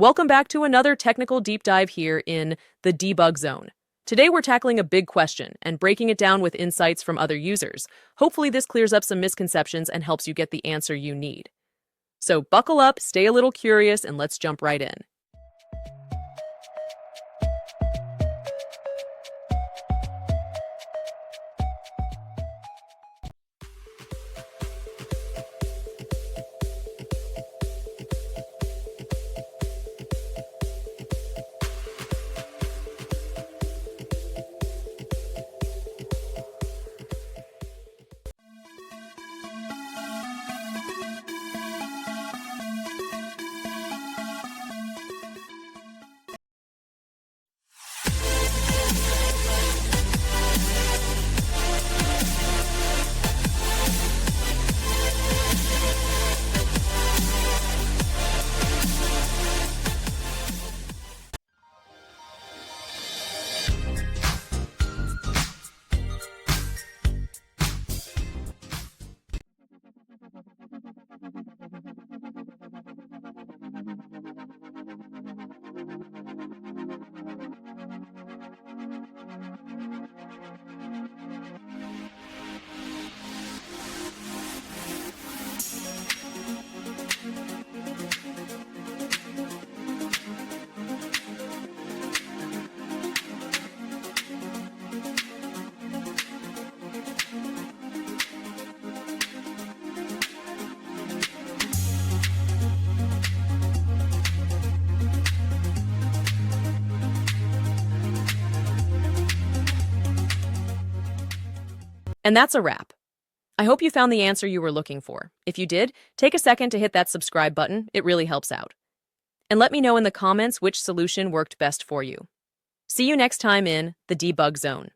Welcome back to another technical deep dive here in the debug zone. Today we're tackling a big question and breaking it down with insights from other users. Hopefully this clears up some misconceptions and helps you get the answer you need. So buckle up, stay a little curious, and let's jump right in. And that's a wrap. I hope you found the answer you were looking for. If you did, take a second to hit that subscribe button. It really helps out. And let me know in the comments which solution worked best for you. See you next time in the debug zone.